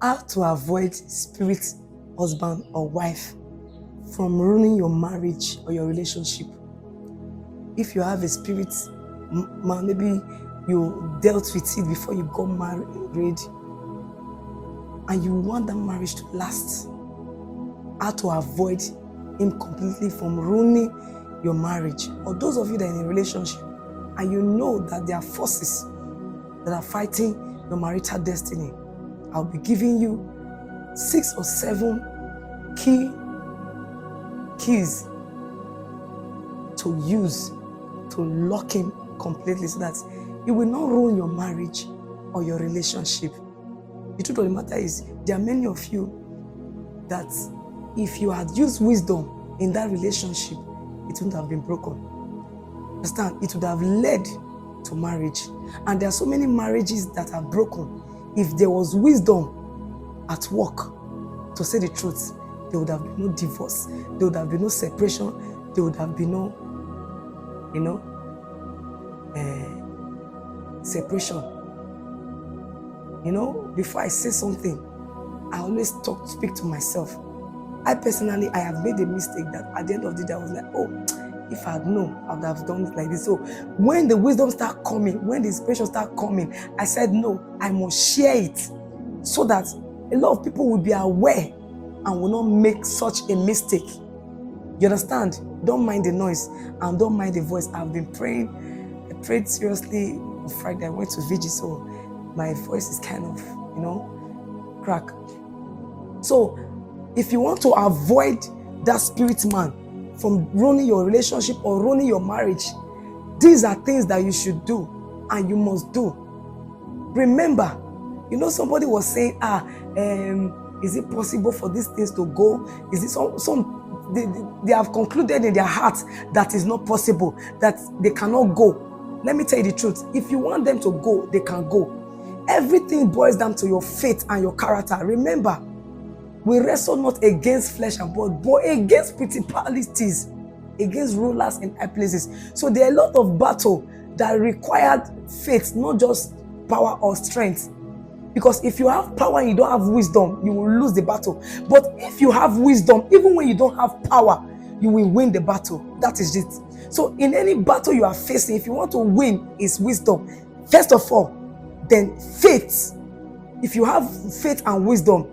How to avoid spirit husband or wife from ruining your marriage or your relationship. If you have a spirit man, maybe you dealt with it before you got married and you want that marriage to last, how to avoid him completely from ruining your marriage. Or those of you that are in a relationship and you know that there are forces that are fighting your marital destiny, I'll be giving you 6 or 7 keys to use to lock him completely so that it will not ruin your marriage or your relationship. The truth of the matter is, there are many of you that if you had used wisdom in that relationship, it wouldn't have been broken. Understand? It would have led to marriage. And there are so many marriages that are broken. If there was wisdom at work, to say the truth, there would have been no divorce, there would have been no separation, there would have been no, separation. Before I say something, I always speak to myself. I personally have made a mistake that at the end of the day, I was like, oh, if I had known, I would have done it like this. So when the wisdom started coming, when the inspiration started coming, I said, no, I must share it so that a lot of people will be aware and will not make such a mistake. You understand? Don't mind the noise and don't mind the voice. I've been praying. I prayed seriously on Friday. I went to vigil, so my voice is kind of, crack. So if you want to avoid that spirit man from ruining your relationship or ruining your marriage, these are things that you should do and you must do. Remember, somebody was saying, is it possible for these things to go? Is it they have concluded in their hearts that is not possible, that they cannot go. Let me tell you the truth. If you want them to go, they can go. Everything boils down to your faith and your character. Remember, we wrestle not against flesh and blood, but against principalities, against rulers in high places. So there are a lot of battle that required faith, not just power or strength. Because if you have power and you don't have wisdom, you will lose the battle. But if you have wisdom, even when you don't have power, you will win the battle. That is it. So in any battle you are facing, if you want to win, is wisdom. First of all, then faith. If you have faith and wisdom,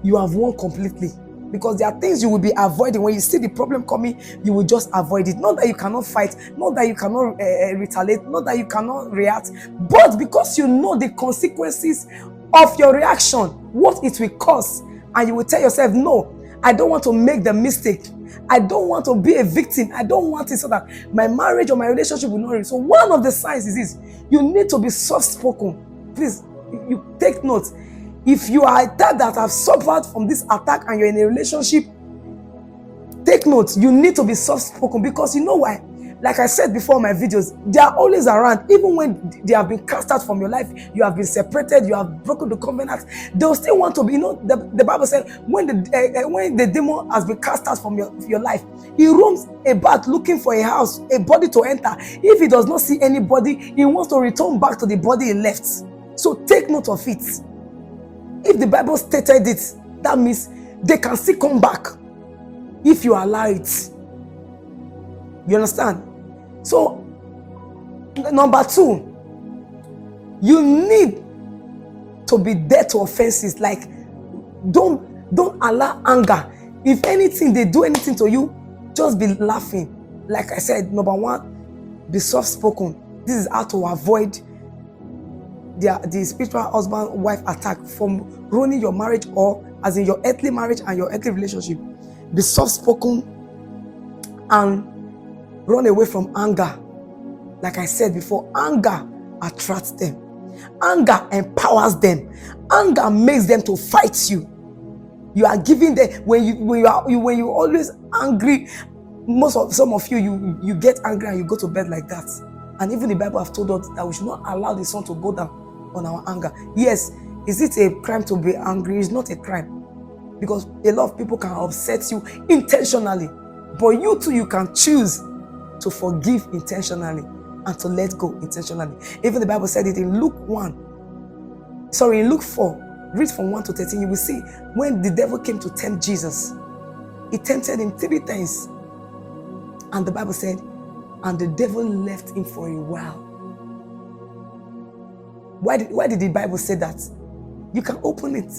you have won completely. Because there are things you will be avoiding. When you see the problem coming, you will just avoid it. Not that you cannot fight, not that you cannot retaliate, not that you cannot react, but because you know the consequences of your reaction, what it will cause, and you will tell yourself, no, I don't want to make the mistake. I don't want to be a victim. I don't want it so that my marriage or my relationship will not end. So one of the signs is this: you need to be soft-spoken. Please, you take note. If you are that have suffered from this attack and you're in a relationship, take note, you need to be soft-spoken, because you know why? Like I said before in my videos, they are always around. Even when they have been cast out from your life, you have been separated, you have broken the covenant, they'll still want to be, the Bible said, when the demon has been cast out from your life, he roams about looking for a house, a body to enter. If he does not see anybody, he wants to return back to the body he left. So take note of it. If the Bible stated it, that means they can still come back if you allow it. You understand? So, number 2, you need to be dead to offenses. Like, don't allow anger. If anything, they do anything to you, just be laughing. Like I said, number 1, be soft-spoken. This is how to avoid the spiritual husband-wife attack from ruining your marriage, or as in your earthly marriage and your earthly relationship. Be soft-spoken and run away from anger. Like I said before, anger attracts them. Anger empowers them. Anger makes them to fight you. You are giving them, when you always angry, some of you get angry and you go to bed like that. And even the Bible have told us that we should not allow the sun to go down on our anger. Yes, is it a crime to be angry? It's not a crime. Because a lot of people can upset you intentionally. But you too, you can choose to forgive intentionally and to let go intentionally. Even the Bible said it in Luke 4, read from 1 to 13, you will see when the devil came to tempt Jesus, he tempted him 3 times. And the Bible said, and the devil left him for a while. Why did the Bible say that? You can open it.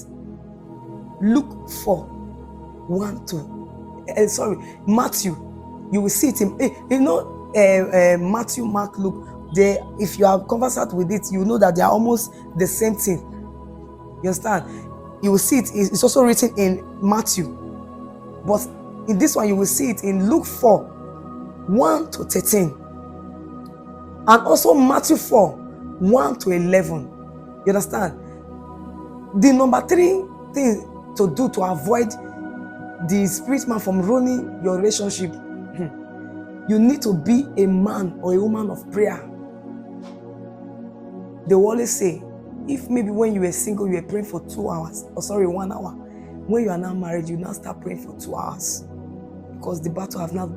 Luke 4, 1 to, Matthew. You will see it in, Matthew, Mark, Luke. If you have conversed with it, you know that they are almost the same thing. You understand? You will see it. It's also written in Matthew. But in this one, you will see it in Luke 4, 1 to 13. And also Matthew 4, 1 to 11. You understand? The number 3 thing to do to avoid the spirit man from ruining your relationship, you need to be a man or a woman of prayer. They will always say, if maybe when you were single, you were praying for 2 hours, 1 hour. When you are now married, you now start praying for 2 hours. Because the battle have now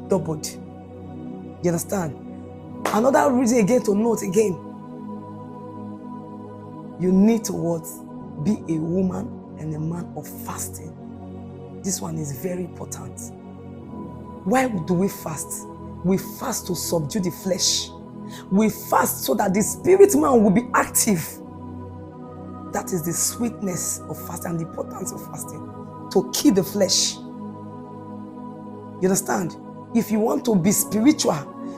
doubled. You understand? Another reason again to note again, you need to what? Be a woman and a man of fasting. This one is very important. Why do we fast? We fast to subdue the flesh. We fast so that the spirit man will be active. That is the sweetness of fasting and the importance of fasting. To kill the flesh. You understand? If you want to be spiritual,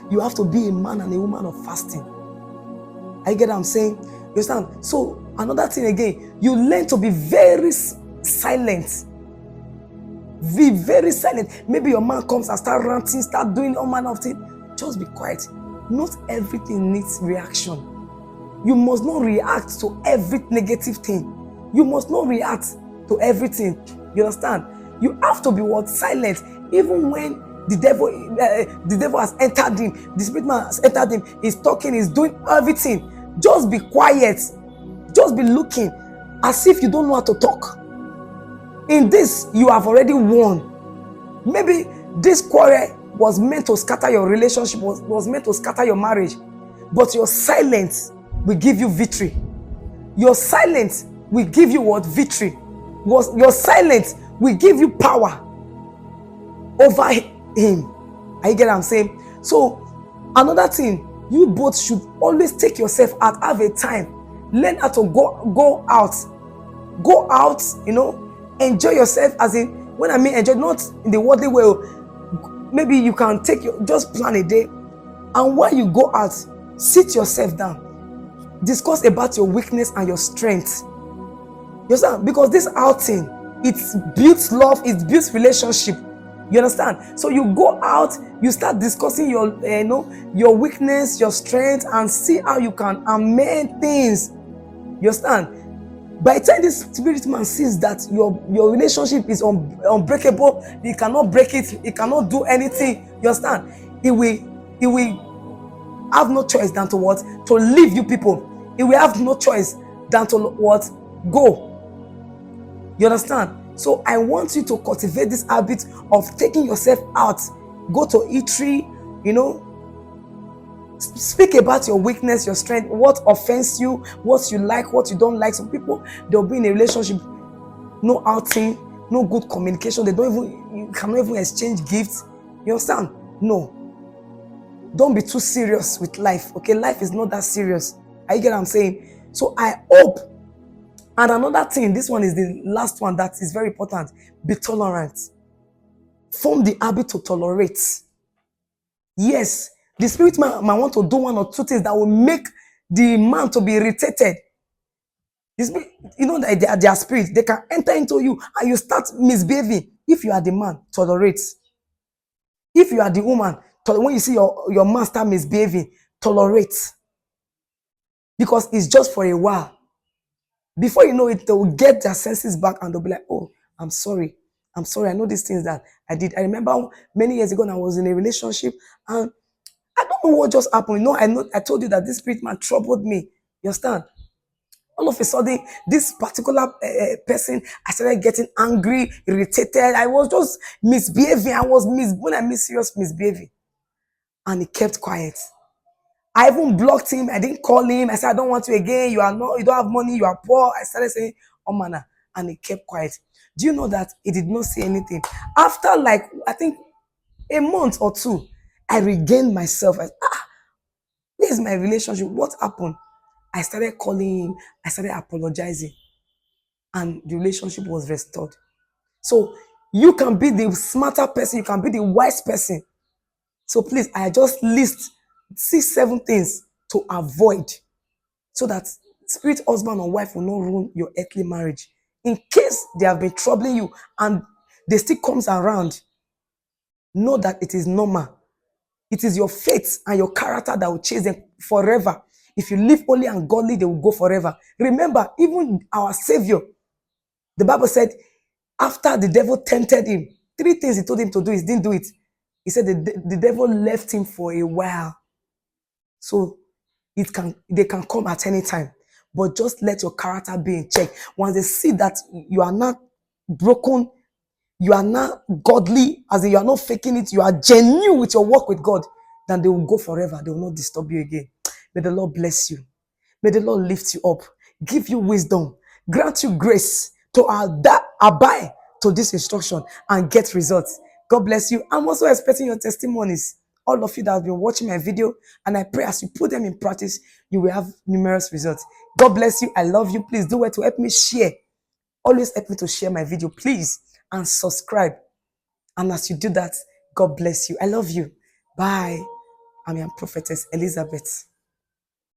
you have to be a man and a woman of fasting. I get what I'm saying? You understand? So another thing again, you learn to be very silent. Be very silent. Maybe your man comes and start ranting, start doing all manner of things. Just be quiet. Not everything needs reaction. You must not react to every negative thing. You must not react to everything. You understand? You have to be what? Silent. Even when the devil has entered him, the spirit man has entered him, he's talking, he's doing everything. Just be quiet. Just be looking as if you don't know how to talk. In this, you have already won. Maybe this quarrel was meant to scatter your relationship, was meant to scatter your marriage. But your silence will give you victory. Your silence will give you what? Victory. Your silence will give you power over him. I get what I'm saying? So, another thing, you both should always take yourself out, have a time. Learn how to go out. Go out, enjoy yourself, as in, when I mean enjoy, not in the worldly way. Maybe you can just plan a day, and while you go out, sit yourself down, discuss about your weakness and your strength. You understand? Because this outing, it builds love, it builds relationship. You understand? So you go out, you start discussing your weakness, your strength, and see how you can amend things. You understand? By the time this spirit man sees that your relationship is unbreakable, he cannot break it, he cannot do anything. You understand? He will have no choice than to what? To leave you people. He will have no choice than to what? Go. You understand? So I want you to cultivate this habit of taking yourself out. Go to eatery, speak about your weakness, your strength, what offends you, what you like, what you don't like. Some people, they'll be in a relationship, no outing, no good communication. You cannot even exchange gifts. You understand? No. Don't be too serious with life. Okay, life is not that serious. I get what I'm saying? So I hope. And another thing, this one is the last one that is very important. Be tolerant. Form the habit to tolerate. Yes, the spirit man might want to do 1 or 2 things that will make the man to be irritated. That their spirit, they can enter into you and you start misbehaving. If you are the man, tolerate. If you are the woman, when you see your man start misbehaving, tolerate. Because it's just for a while. Before you know it, they will get their senses back and they'll be like, oh, I'm sorry. I know these things that I did. I remember many years ago when I was in a relationship and I don't know what just happened. I told you that this spirit man troubled me. You understand? All of a sudden, this particular person, I started getting angry, irritated. I was just misbehaving. When I mean serious misbehaving. And he kept quiet. I even blocked him. I didn't call him. I said, I don't want you again. You don't have money. You are poor. I started saying all manner, and he kept quiet. Do you know that he did not say anything? After like, I think a month or two, I regained myself. Where is my relationship? What happened? I started calling him. I started apologizing. And the relationship was restored. So you can be the smarter person. You can be the wise person. So please, I just list 6, 7 things to avoid so that spirit husband or wife will not ruin your earthly marriage. In case they have been troubling you and they still comes around, know that it is normal. It is your faith and your character that will chase them forever. If you live holy and godly, they will go forever. Remember, even our Savior, the Bible said, after the devil tempted him, 3 things he told him to do, he didn't do it. He said the devil left him for a while. So they can come at any time. But just let your character be in check. Once they see that you are not broken, you are not godly, as in you are not faking it, you are genuine with your work with God, then they will go forever. They will not disturb you again. May the Lord bless you. May the Lord lift you up, give you wisdom, grant you grace to abide to this instruction and get results. God bless you. I'm also expecting your testimonies. All of you that have been watching my video, and I pray as you put them in practice, you will have numerous results. God bless you. I love you. Please do it to help me share. Always help me to share my video, please, and subscribe. And as you do that, God bless you. I love you. Bye. I'm your prophetess, Elizabeth.